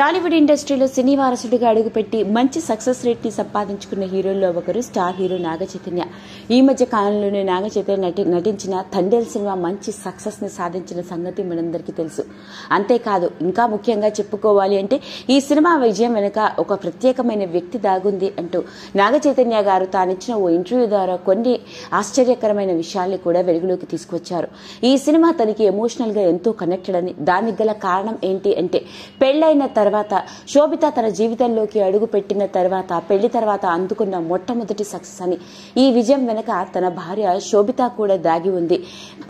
టాలీవుడ్ ఇండస్ట్రీలో సినీ వారసుడిగా అడుగుపెట్టి మంచి సక్సెస్ రేట్ ని సంపాదించుకున్న హీరోల్లో ఒకరు స్టార్ హీరో నాగ చైతన్య. ఈ మధ్య కాలంలోనే నాగ చైతన్య నటించిన తండేల్ సినిమా మంచి సక్సెస్ ని సాధించిన సంగతి మనందరికీ తెలుసు. అంతేకాదు, ఇంకా ముఖ్యంగా చెప్పుకోవాలి అంటే ఈ సినిమా విజయం వెనుక ఒక ప్రత్యేకమైన వ్యక్తి దాగుంది అంటూ నాగ చైతన్య గారు తానిచ్చిన ఓ ఇంటర్వ్యూ ద్వారా కొన్ని ఆశ్చర్యకరమైన విషయాల్ని కూడా వెలుగులోకి తీసుకొచ్చారు. ఈ సినిమా తనకి ఎమోషనల్ గా ఎంతో కనెక్టెడ్ అని, దానికి గల కారణం ఏంటి అంటే పెళ్లైన తర్వాత శోభిత తన జీవితంలోకి అడుగు పెట్టిన తర్వాత పెళ్లి తర్వాత అందుకున్న మొట్టమొదటి సక్సెస్ అని. ఈ విజయం వెనక తన భార్య శోభిత కూడా దాగి ఉంది.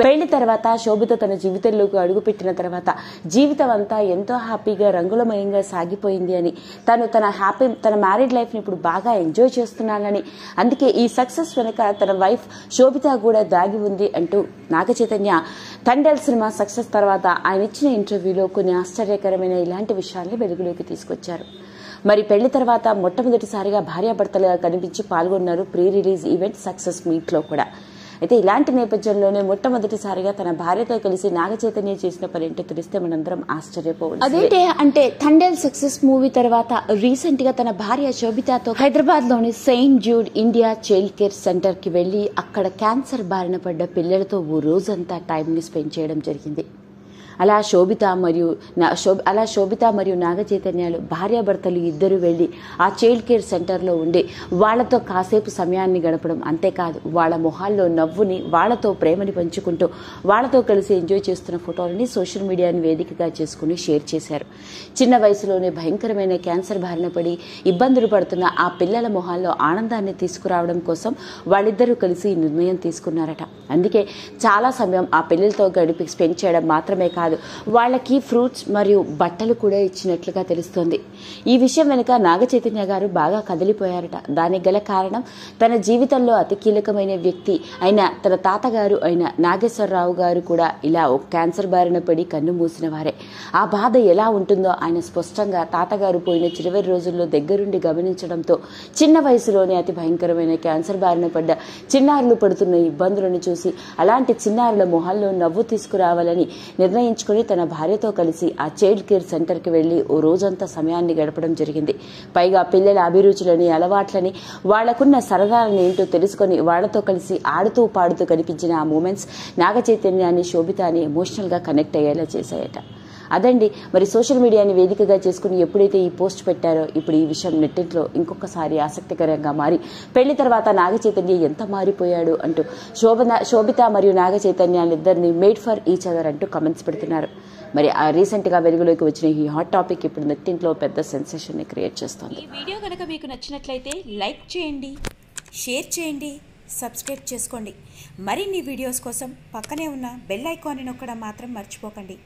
పెళ్లి తర్వాత శోభిత తన జీవితంలోకి అడుగు పెట్టిన తర్వాత జీవితం అంతా ఎంతో హ్యాపీగా రంగులమయంగా సాగిపోయింది అని, తన మ్యారీడ్ లైఫ్ ని ఇప్పుడు బాగా ఎంజాయ్ చేస్తున్నానని, అందుకే ఈ సక్సెస్ వెనక తన వైఫ్ శోభిత కూడా దాగి ఉంది అంటూ నాగ చైతన్య తండేల్ సినిమా సక్సెస్ తర్వాత ఆయన ఇచ్చిన ఇంటర్వ్యూలో కొన్ని ఆశ్చర్యకరమైన ఇలాంటి విషయాల్ని వెలుగులోకి తీసుకొచ్చారు. మరి పెళ్లి తర్వాత మొట్టమొదటిసారిగా భార్యాభర్తలుగా కనిపించి పాల్గొన్నారు pre release event success meet లో కూడా. అయితే ఇలాంటి నేపథ్యంలోనే మొట్టమొదటిసారిగా తన భార్యతో కలిసి నాగ చైతన్య చేసిన పని ఏంటో తెలిస్తే మనందరం ఆశ్చర్యపోవాలి. అదేంటే అంటే తండేల్ సక్సెస్ మూవీ తర్వాత రీసెంట్ గా తన భార్య శోభితతో హైదరాబాద్ లోని Saint Jude India child care centre కి వెళ్లి అక్కడ క్యాన్సర్ బారిన పడ్డ పిల్లలతో ఓ రోజంతా టైం ని స్పెండ్ చేయడం జరిగింది. అలా శోభిత మరియు నాగ చైతన్యాలు భార్యాభర్తలు ఇద్దరు వెళ్లి ఆ చైల్డ్ కేర్ సెంటర్లో ఉండి వాళ్లతో కాసేపు సమయాన్ని గడపడం, అంతేకాదు వాళ్ళ మొహాల్లో నవ్వుని, వాళ్లతో ప్రేమని పంచుకుంటూ వాళ్లతో కలిసి ఎంజాయ్ చేస్తున్న ఫోటోలని సోషల్ మీడియాని వేదికగా చేసుకుని షేర్ చేశారు. చిన్న వయసులోనే భయంకరమైన క్యాన్సర్ బారిన పడి ఇబ్బందులు పడుతున్న ఆ పిల్లల మొహాల్లో ఆనందాన్ని తీసుకురావడం కోసం వాళ్ళిద్దరూ కలిసి నిర్ణయం తీసుకున్నారట. అందుకే చాలా సమయం ఆ పిల్లలతో గడిపి స్పెండ్ చేయడం మాత్రమే కాదు, వాళ్ళకి ఫ్రూట్స్ మరియు బట్టలు కూడా ఇచ్చినట్లుగా తెలుస్తోంది. ఈ విషయం వెనుక నాగ చైతన్య గారు బాగా కదిలిపోయారట. దానికి గల కారణం తన జీవితంలో అతి కీలకమైన వ్యక్తి అయిన తన తాతగారు అయిన నాగేశ్వరరావు గారు కూడా ఇలా ఒక క్యాన్సర్ బారిన పడి కన్ను మూసిన వారే. ఆ బాధ ఎలా ఉంటుందో ఆయన స్పష్టంగా తాతగారు పోయిన చివరి రోజుల్లో దగ్గరుండి గమనించడంతో చిన్న వయసులోనే అతి భయంకరమైన క్యాన్సర్ బారిన పడ్డ చిన్నారులు పడుతున్న ఇబ్బందులను చూసి అలాంటి చిన్నారుల మొహాల్లో నవ్వు తీసుకురావాలని నిర్ణయించుకుని తన భార్యతో కలిసి ఆ చైల్డ్ కేర్ సెంటర్ కి వెళ్లి ఓ రోజంతా సమయాన్ని గడపడం జరిగింది. పైగా పిల్లల అభిరుచులని, అలవాట్లని, వాళ్లకున్న సరదాలని ఏంటో తెలుసుకుని వాళ్లతో కలిసి ఆడుతూ పాడుతూ కనిపించిన ఆ మూమెంట్స్ నాగ చైతన్యాన్ని, శోభితాని ఎమోషనల్ గా కనెక్ట్ అయ్యేలా చేశాయట. అదండి మరి సోషల్ మీడియాని వేదికగా చేసుకుని ఎప్పుడైతే ఈ పోస్ట్ పెట్టారో ఇప్పుడు ఈ విషయం నెట్టింట్లో ఇంకొకసారి ఆసక్తికరంగా మారి పెళ్లి తర్వాత నాగ చైతన్య ఎంత మారిపోయాడు అంటూ శోభిత మరియు నాగ చైతన్యాలిద్దరిని మేడ్ ఫర్ ఈచ్ అదర్ అంటూ కమెంట్స్ పెడుతున్నారు. మరి ఆ రీసెంట్ గా వెలుగులోకి వచ్చిన ఈ హాట్ టాపిక్ ఇప్పుడు నెట్టింట్లో పెద్ద సెన్సేషన్ ని క్రియేట్ చేస్తోంది. ఈ వీడియో కనుక మీకు నచ్చినట్లయితే లైక్ చేయండి, షేర్ చేయండి, సబ్స్క్రైబ్ చేసుకోండి. మరిన్ని వీడియోస్ కోసం పక్కనే ఉన్న బెల్ ఐకాన్ని నొక్కడం మాత్రం మర్చిపోకండి.